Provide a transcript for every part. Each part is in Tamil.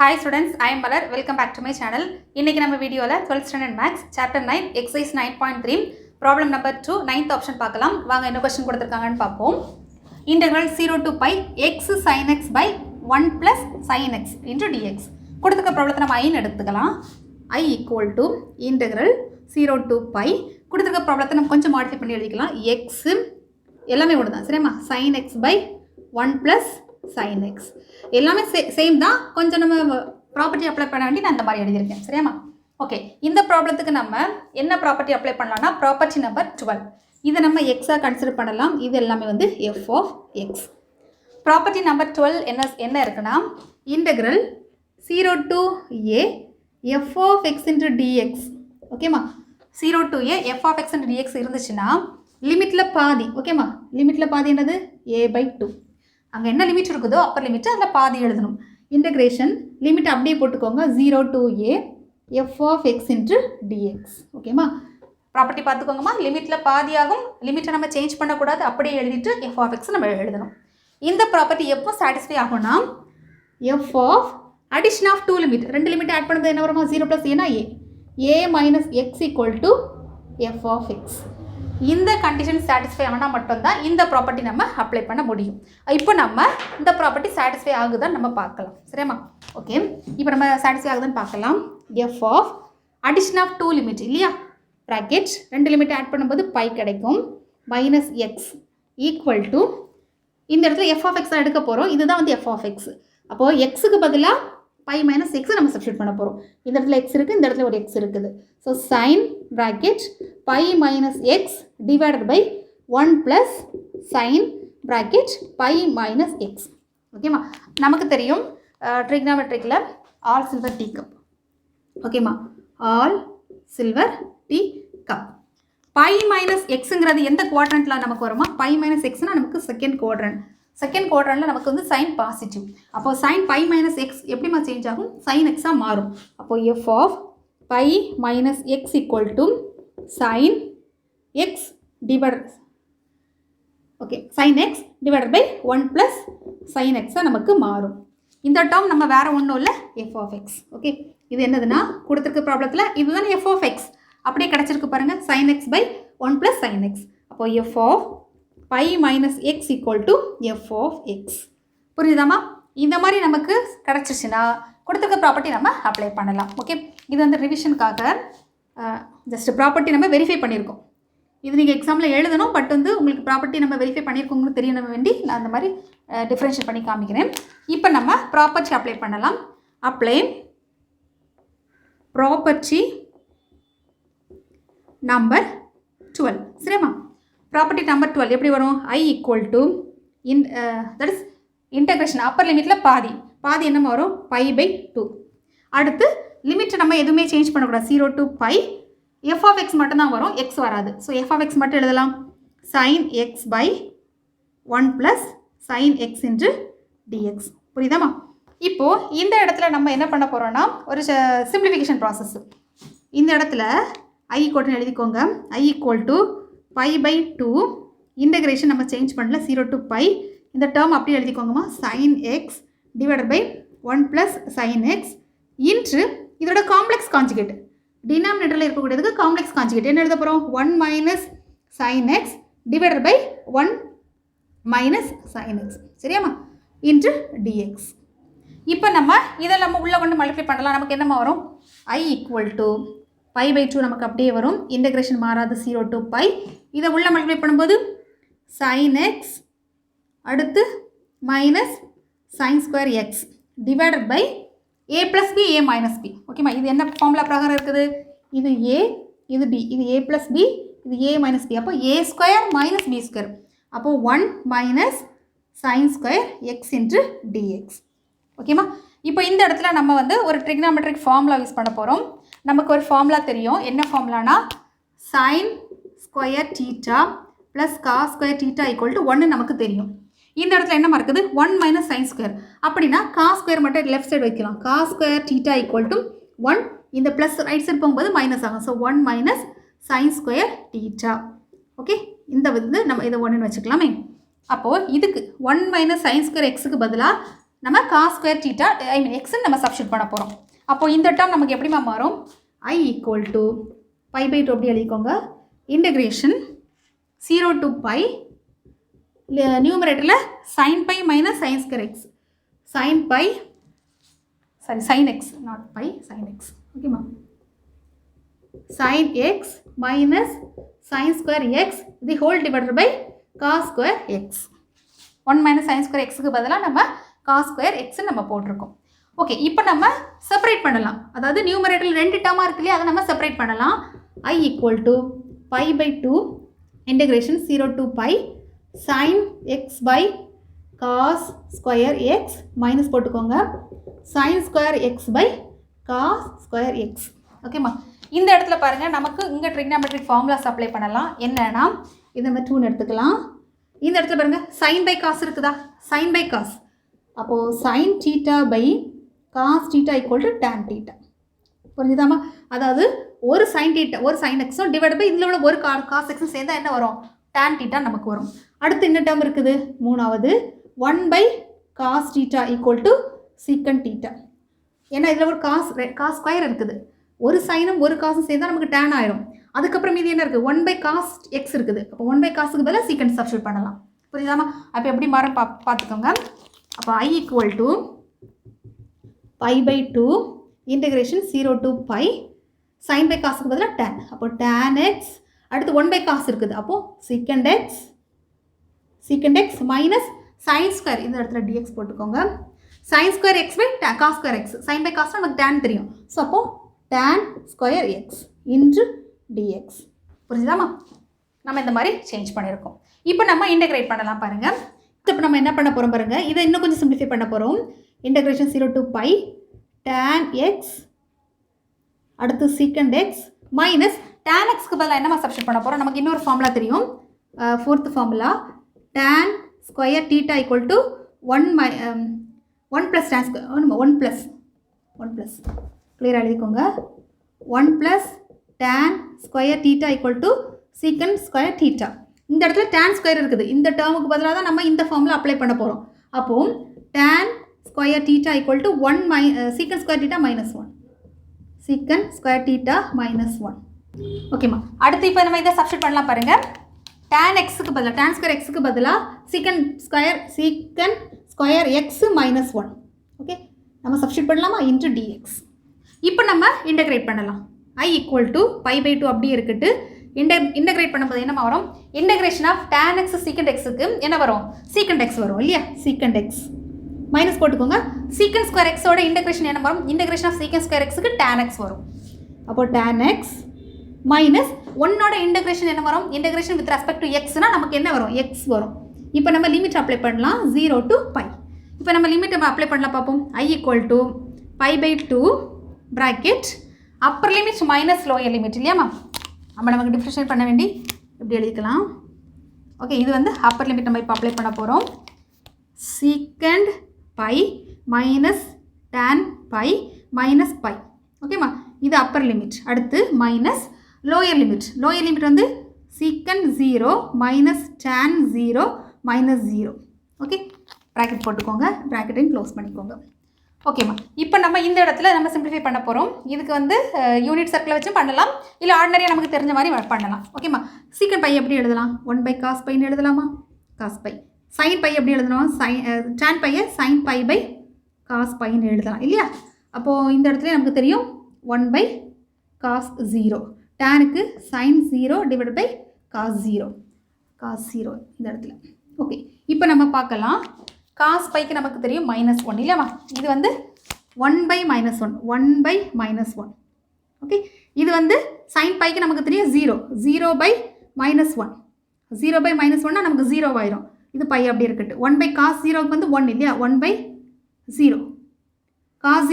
Hi students, I am Malar. Welcome back to my channel. இன்னைக்கு நம்ம வீடியோல 12th standard maths Chapter-9 exercise 9.3 problem number 2 9th option பார்க்கலாம். வாங்க என்ன question கொடுத்திருக்காங்கன்னு பாப்போம். Integral 0 to pi x sin x by 1 plus sin x into dx. கொடுத்திருக்க ப்ராப்ளத்தை நம்ம i எடுத்துக்கலாம். I equal to integral 0 to pi. கொடுத்திருக்க ப்ராப்ளத்தை நம்ம கொஞ்சம் மாடிஃபை பண்ணி எழுதிக்கலாம். x எல்லாமே ஒண்ணுதான் சரிமா? sin x by 1 plus sin x எல்லாமே சேம் தான். கொஞ்சம் நம்ம ப்ராப்பர்ட்டி அப்ளை பண்ண வேண்டி நான் இந்த மாதிரி எழுதியிருக்கேன் சரியாமா? ஓகே, இந்த ப்ராப்ளத்துக்கு நம்ம என்ன ப்ராப்பர்ட்டி அப்ளை பண்ணலாம்னா ப்ராப்பர்ட்டி நம்பர் 12. இதை நம்ம எக்ஸாக கன்சிடர் பண்ணலாம். இது எல்லாமே வந்து F of X. Property number 12 என்ன இருக்குன்னா integral 0 to a f of x into dx. ஓகேமா? 0 to a f of x into dx இருந்துச்சுன்னா லிமிட்டில் பாதி. ஓகேமா? லிமிட்டில் பாதி என்னது a/2. அங்கே என்ன லிமிட் இருக்குதோ அப்பர் லிமிட்டு அதில் பாதி எழுதணும். இன்டெகிரேஷன் லிமிட் அப்படியே போட்டுக்கோங்க. 0 to a f of x into dx. ஓகேமா? ப்ராப்பர்ட்டி பார்த்துக்கோங்கம்மா. லிமிட்டில் பாதியாகும். லிமிட்டை நம்ம சேஞ்ச் பண்ணக்கூடாது. அப்படியே எழுதிட்டு f of x நம்ம எழுதணும். இந்த ப்ராப்பர்ட்டி எப்போ சாட்டிஸ்ஃபை ஆகும்னா f of addition of 2 limit. 2 limit add பண்ணுறது என்ன வருமா? 0 plus a minus x equal to f of x. இந்த கண்டிஷன் சாட்டிஸ்ஃபை ஆனால் மட்டும்தான் இந்த ப்ராப்பர்ட்டி நம்ம அப்ளை பண்ண முடியும். இப்போ நம்ம இந்த ப்ராப்பர்ட்டி சாட்டிஸ்ஃபை ஆகுதான்னு நம்ம பார்க்கலாம் சரியாம்மா? ஓகே, இப்போ நம்ம சாட்டிஸ்ஃபை ஆகுதுன்னு பார்க்கலாம். F of addition of 2 limit இல்லையா? ப்ராக்கெட் 2 லிமிட் ஆட் பண்ணும்போது பை கிடைக்கும். மைனஸ் எக்ஸ் ஈக்குவல் டு இந்த இடத்துல எஃப் ஆஃப் எக்ஸ் தான் எடுக்க போகிறோம். இதுதான் வந்து எஃப் ஆஃப் எக்ஸ். அப்போது எக்ஸுக்கு பதிலாக பை மைனஸ் எக்ஸை நம்ம சப்ஸ்டியூட் பண்ண போகிறோம். இந்த இடத்துல எக்ஸ் இருக்குது, இந்த இடத்துல ஒரு எக்ஸ் இருக்குது. So sine bracket pi minus x divided by 1 plus sine bracket pi minus x. ஓகேம்மா? நமக்கு தெரியும் ட்ரிக்னாமெட்ரிக்கில் ஆல் சில்வர் டீ கப். ஓகேம்மா? All silver tea cup. Pi minus எக்ஸுங்கிறது எந்த குவாட்ரண்ட்டில் நமக்கு வருமா? பை மைனஸ் எக்ஸ்னால் நமக்கு செகண்ட் குவாட்ரண்ட். செகண்ட் குவாட்ரண்ட்டில் நமக்கு வந்து சைன் பாசிட்டிவ். அப்போது சைன் பை மைனஸ் எக்ஸ் எப்படிமா சேஞ்ச் ஆகும்? சைன் எக்ஸாக மாறும். அப்போது f of pi minus X equal to sine x divide sine x divided by 1 plus sine எக்ஸாக நமக்கு மாறும். இந்த டேர்ம் நம்ம வேறு ஒன்றும் இல்லை, எஃப் ஆஃப் எக்ஸ். ஓகே, இது என்னதுன்னா கொடுத்துருக்க ப்ராப்ளத்தில் இதுதான் எஃப் ஆஃப் எக்ஸ். அப்படியே கிடச்சிருக்கு பாருங்கள், sine x by 1 plus sine x. அப்போது f of pi minus X equal to f of x. புரியுதாம்மா? இந்த மாதிரி நமக்கு கிடச்சிச்சுன்னா கொடுத்துருக்க ப்ராப்பர்ட்டி நம்ம அப்ளை பண்ணலாம். ஓகே, இது வந்து ரிவிஷனுக்காக ஜஸ்ட் ப்ராப்பர்ட்டி நம்ம வெரிஃபை பண்ணியிருக்கோம். இது நீங்கள் எக்ஸாமில் எழுதணும். பட் வந்து உங்களுக்கு ப்ராப்பர்ட்டி நம்ம வெரிஃபை பண்ணியிருக்கோங்கன்னு தெரியணும் வேண்டி நான் அந்த மாதிரி டிஃப்ரென்ஷியேட் பண்ணி காமிக்கிறேன். இப்போ நம்ம ப்ராப்பர்ட்டி அப்ளை பண்ணலாம். அப்ளை ப்ராப்பர்ட்டி நம்பர் 12 சரியாம்மா? ப்ராப்பர்ட்டி நம்பர் 12 எப்படி வரும்? I equal to that is integration upper லிமிட்டில் பாதி. பாதி என்னமா வரும்? π/2. அடுத்து லிமிட்டை நம்ம எதுவுமே சேஞ்ச் பண்ணக்கூடாது. 0 to π. எஃப் ஆஃப் எக்ஸ் மட்டும்தான் வரும், எக்ஸ் வராது. ஸோ எஃப் ஆஃப் எக்ஸ் மட்டும் எழுதலாம். Sine x by 1 plus sine x into dx. புரியுதாம்மா? இப்போது இந்த இடத்துல நம்ம என்ன பண்ண போகிறோன்னா ஒரு சிம்பிளிஃபிகேஷன் ப்ராசஸ். இந்த இடத்துல I equal எழுதிக்கோங்க. I equal to π/2. இன்டெகிரேஷன் நம்ம சேஞ்ச் பண்ணல, 0 to π. இந்த டேர்ம் அப்படியே எழுதிக்கோங்கம்மா. Sine x divided by 1 plus sine x into இதோட காம்ப்ளெக்ஸ் கான்ஜுகேட். டினாமினேட்டரில் இருக்கக்கூடியதுக்கு காம்ப்ளெக்ஸ் கான்ஜுகேட் என்ன எழுத போகிறோம்? 1 minus sine x divided by 1 minus sine x சரியாம்மா? Into dx. இப்போ நம்ம இதை நம்ம உள்ளே கொண்டு மல்டிப்ளை பண்ணலாம். நமக்கு என்னம்மா வரும்? I equal to π/2 நமக்கு அப்படியே வரும். இன்டெகிரேஷன் மாறாது, 0 to π. இதை உள்ள மல்டிப்ளை பண்ணும்போது சைன் எக்ஸ் அடுத்து minus sine square X divided by a plus B a minus B. ஓகேம்மா? இது என்ன ஃபார்முலா பிரகாரம் இருக்குது? இது a, இது b, இது a ப்ளஸ் பி, இது a மைனஸ் பி. அப்போ a square minus B square. அப்போது 1 minus sine square X into DX. ஓகேம்மா? இப்போ இந்த இடத்துல நம்ம வந்து ஒரு ட்ரிக்னாமெட்ரிக் ஃபார்முலா யூஸ் பண்ண போகிறோம். நமக்கு ஒரு ஃபார்முலா தெரியும். என்ன ஃபார்முலானா sine square theta plus cos square theta equal to 1 நமக்கு தெரியும். இந்த இடத்துல என்ன இருக்குது? 1 மைனஸ் சைன் ஸ்கொயர். அப்படின்னா காஸ் ஸ்கொயர் மட்டும் லெஃப்ட் சைடு வைக்கலாம். Cos square theta equal to 1. இந்த ப்ளஸ் ரைட் சைடு போகும்போது மைனஸ் ஆகும். So 1 minus sine square theta. Okay, இந்த வந்து நம்ம இதை 1ன்னு வச்சுக்கலாமே. அப்போது இதுக்கு 1 மைனஸ் சைன் ஸ்கொயர் எக்ஸுக்கு பதிலாக நம்ம காஸ் ஸ்கொயர் தீட்டா எக்ஸ்ன்னு நம்ம சப்ஸ்டியூட் பண்ண போகிறோம். அப்போது இந்த டேர்ம் நமக்கு எப்படிமா மாறும்? I equal to pi by 2 அப்படி எழுதிக்கோங்க. இன்டெகிரேஷன் 0 to pi நியூமரேட்டரில் sin pi minus sin square x sin pi sin x not pi sin x ஓகேமா sin x minus sin square x the whole divided by cos square x 1 minus sin square xக்கு பதிலாக நம்ம cos square x நம்ம போட்டிருக்கோம். ஓகே, இப்போ நம்ம செப்பரேட் பண்ணலாம். அதாவது நியூமரேட்டரில் 2 டேர்மாக இருக்கு இல்லையா, அதை நம்ம செப்பரேட் பண்ணலாம். I equal to pi by 2 integration 0 to pi sin x by cos square x minus போட்டுக்கோங்க sin square x by cos square x. ஓகேம்மா, இந்த இடத்துல பாருங்கள், நமக்கு இங்கே ட்ரிக்னாமெட்ரிக் ஃபார்முலாஸ் அப்ளை பண்ணலாம். என்னன்னா இதை நம்ம 2 எடுத்துக்கலாம். இந்த இடத்துல பாருங்கள் sin by cos இருக்குதா, sin by cos. அப்போது sin theta by cos theta equal to tan theta. புரிஞ்சுதாமா? அதாவது ஒரு sin theta ஒரு sin x டிவைட் பை இதில் உள்ள ஒரு cos x சேர்ந்தால் என்ன வரும்? tan theta நமக்கு வரும். அடுத்து என்ன டேர்ம் இருக்குது? மூணாவது 1 by cos theta equal to secant theta. ஏன்னா இதில் ஒரு cos ஸ்கொயர் இருக்குது. ஒரு சைனும் ஒரு காசும் சேர்ந்தால் நமக்கு tan ஆயிரும். அதுக்கப்புறம் இது என்ன இருக்குது? 1 by cos x இருக்குது. அப்போ 1 by cosக்கு பதிலாக secant சப்ஸ்டியூட் பண்ணலாம். புரியுதாமா? அப்போ எப்படி மாறும் பார்த்துக்கோங்க. அப்போ I equal to pi by 2 integration 0 to pi sin by cosக்கு பதிலாக tan. அப்போ tan x அடுத்து 1 by cos இருக்குது. அப்போது secant x minus sin square இந்த இடத்துல dx போட்டுக்கோங்க. sin square x by cos square x sin by cos நமக்கு tan தெரியும். ஸோ அப்போது tan square x into dx. புரிஞ்சுதாமா? நம்ம இந்த மாதிரி சேஞ்ச் பண்ணியிருக்கோம். இப்போ நம்ம இன்டெகிரேட் பண்ணலாம் பாருங்கள். இப்போ நம்ம என்ன பண்ண போகிறோம் பாருங்கள், இதை இன்னும் கொஞ்சம் சிம்பிளிஃபை பண்ண போகிறோம். Integration 0 to pi tan x அடுத்து secant x மைனஸ் tan xக்கு பதிலாக என்னமா சப்ஸ்டியூட் பண்ண போகிறோம்? நமக்கு இன்னொரு ஃபார்முலா தெரியும், fourth formula tan square theta equal to 1 plus tan square 1 plus கிளியராக எழுதிக்கோங்க. 1 plus tan square theta equal to secant square theta. இந்த இடத்துல tan ஸ்கொயர் இருக்குது. இந்த டேர்முக்கு பதிலாக தான் நம்ம இந்த ஃபார்முலா அப்ளை பண்ண போகிறோம். அப்போது tan square theta equal to 1 secant square theta minus 1 secant square theta minus 1. ஓகேம்மா, அடுத்து இப்போ நம்ம இதை சப்ஸ்டியூட் பண்ணலாம் பாருங்கள். tan xக்கு பதிலாக tan square xக்கு பதிலாக secant square x minus 1. Okay, நம்ம சப்ஸ்டியூட் பண்ணலாமா இன்ட்டு dx. இப்போ நம்ம இன்டெகிரேட் பண்ணலாம். I equal to pi by 2 அப்படியே இருக்கட்டு. இன்டெகிரேட் பண்ணும்போது என்ன வரும்? Integration of tan x secant xக்கு என்ன வரும்? secant x வரும் இல்லையா, secant x மைனஸ் போட்டுக்கோங்க. secant square x ஓட இன்டெகிரேஷன் என்ன வரும்? இன்டெகிரேஷன் ஆஃப் secant square xக்கு tan x வரும். அப்போ tan x மைனஸ் 1ஓட இன்டெகிரேஷன் என்ன வரும்? இன்டெகிரேஷன் வித் ரெஸ்பெக்ட் டு எக்ஸ்னால் நமக்கு என்ன வரும்? x வரும். இப்போ நம்ம லிமிட் அப்ளை பண்ணலாம் 0 to pi. இப்போ நம்ம லிமிட் நம்ம அப்ளை பண்ணலாம் பார்ப்போம். I equal to pi by 2 bracket upper limit minus lower limit இல்லையாம்மா, நம்ம நமக்கு டிஃப்ரென்ஷியேட் பண்ண வேண்டி இப்படி எழுதிக்கலாம். ஓகே, இது வந்து அப்பர் லிமிட் நம்ம இப்போ அப்ளை பண்ண போகிறோம். secant pi minus tan pi minus pi. ஓகேம்மா, இது அப்பர் லிமிட். அடுத்து மைனஸ் லோயர் லிமிட் வந்து secant 0 minus tan 0 minus 0. Okay, bracket போட்டுக்கோங்க, ப்ராக்கெட்டையும் க்ளோஸ் பண்ணிக்கோங்க. ஓகேம்மா, இப்போ நம்ம இந்த இடத்துல நம்ம சிம்பிளிஃபை பண்ண போகிறோம். இதுக்கு வந்து யூனிட் சர்க்கிளை வச்சும் பண்ணலாம், இல்லை ஆர்டினரியாக நமக்கு தெரிஞ்ச மாதிரி பண்ணலாம். ஓகேம்மா, secant pi எப்படி எழுதலாம்? 1 by cos pi எழுதலாமா? cos pi. sin pi எப்படி எழுதலாம்? tan pi sin pi by cos pi எழுதலாம் இல்லையா? அப்போது இந்த இடத்துல நமக்கு தெரியும் 1 by cos 0, tanக்கு sin 0 டிவைட் பை cos 0 இந்த இடத்துல. ஓகே, இப்போ நம்ம பார்க்கலாம். cos piக்கு நமக்கு தெரியும் -1 இல்லையாம்மா, இது வந்து 1 by -1. ஓகே, இது வந்து sin piக்கு நமக்கு தெரியும் 0 by -1. 0 by -1னா நமக்கு 0 ஆயிரும். இது பை அப்படி இருக்கட்டு. 1 by cos 0க்கு வந்து 1 இல்லையா, 1 by 0. cos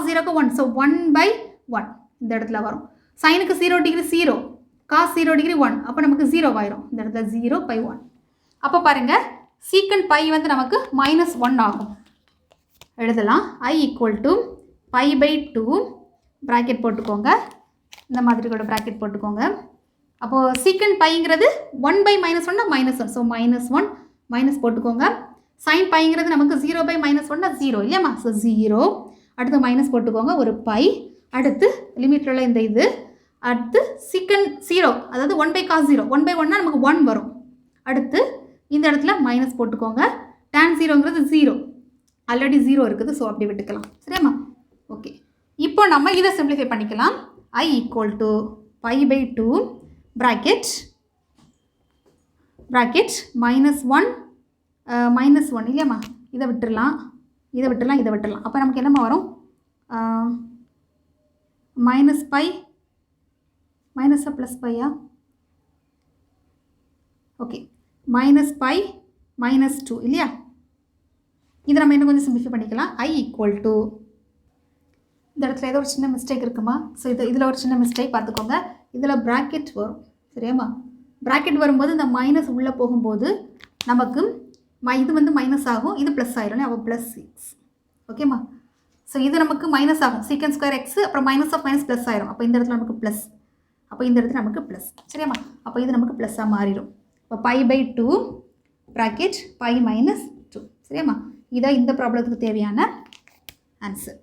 0க்கு 1, ஸோ 1 by 1 இந்த இடத்துல வரும். சைனுக்கு 0 டிகிரி 0, cos 0 டிகிரி 1, அப்போ நமக்கு 0 ஆயிரும். இந்த இடத்துல 0 by 1. அப்போ பாருங்கள், secant pi வந்து நமக்கு -1 ஆகும். எழுதலாம். I equal to pi by 2 bracket போட்டுக்கோங்க, இந்த மாதிரி கூட ப்ராக்கெட் போட்டுக்கோங்க. அப்போது secant piங்கிறது 1 by -1னா -1, ஸோ -1 மைனஸ் போட்டுக்கோங்க. சைன் பைங்கிறது நமக்கு 0/-1 0 இல்லையாம்மா? ஸோ 0 அடுத்து மைனஸ் போட்டுக்கோங்க ஒரு பை, அடுத்து லிமிட்டில் உள்ள இந்த இது, அடுத்து சீக்கன் 0 அதாவது 1/cos 0 1/1னா நமக்கு 1 வரும். அடுத்து இந்த இடத்துல மைனஸ் போட்டுக்கோங்க. tan 0ங்கிறது 0 ஆல்ரெடி 0 இருக்குது, ஸோ அப்படி விட்டுக்கலாம். சரியாம்மா? ஓகே, இப்போ நம்ம இதை சிம்பிளிஃபை பண்ணிக்கலாம். I = π/2 bracket -1 இல்லையாம்மா? இதை விட்டுடலாம், இதை விட்டுடலாம். அப்போ நமக்கு என்னம்மா வரும்? Minus by மைனஸா plus Bhaiya? Okay, -π -2 இல்லையா? இதை நம்ம இன்னும் கொஞ்சம் சிம்பிளிஃபை பண்ணிக்கலாம். I = இந்த இடத்துல ஏதோ ஒரு சின்ன மிஸ்டேக் இருக்குமா? ஸோ இதில் ஒரு சின்ன மிஸ்டேக் பார்த்துக்கோங்க. இதில் ப்ராக்கெட் வரும். சரியாம்மா? ப்ராக்கெட் வரும்போது இந்த மைனஸ் உள்ளே போகும்போது நமக்கு இது வந்து மைனஸ் ஆகும், இது ப்ளஸ் ஆயிரும். அப்போ +6. ஓகேம்மா? ஸோ இது நமக்கு மைனஸ் ஆகும், sec² x அப்புறம் மைனஸ் ஆஃப் மைனஸ் ப்ளஸ் ஆயிரும். அப்போ இந்த இடத்துல நமக்கு ப்ளஸ், அப்போ இந்த இடத்துல நமக்கு ப்ளஸ். சரியாம்மா? அப்போ இது நமக்கு ப்ளஸ்ஸாக மாறிடும். இப்போ π/2 bracket π - 2. சரியாம்மா? இதான் இந்த ப்ராப்ளத்துக்கு தேவையான ஆன்சர்.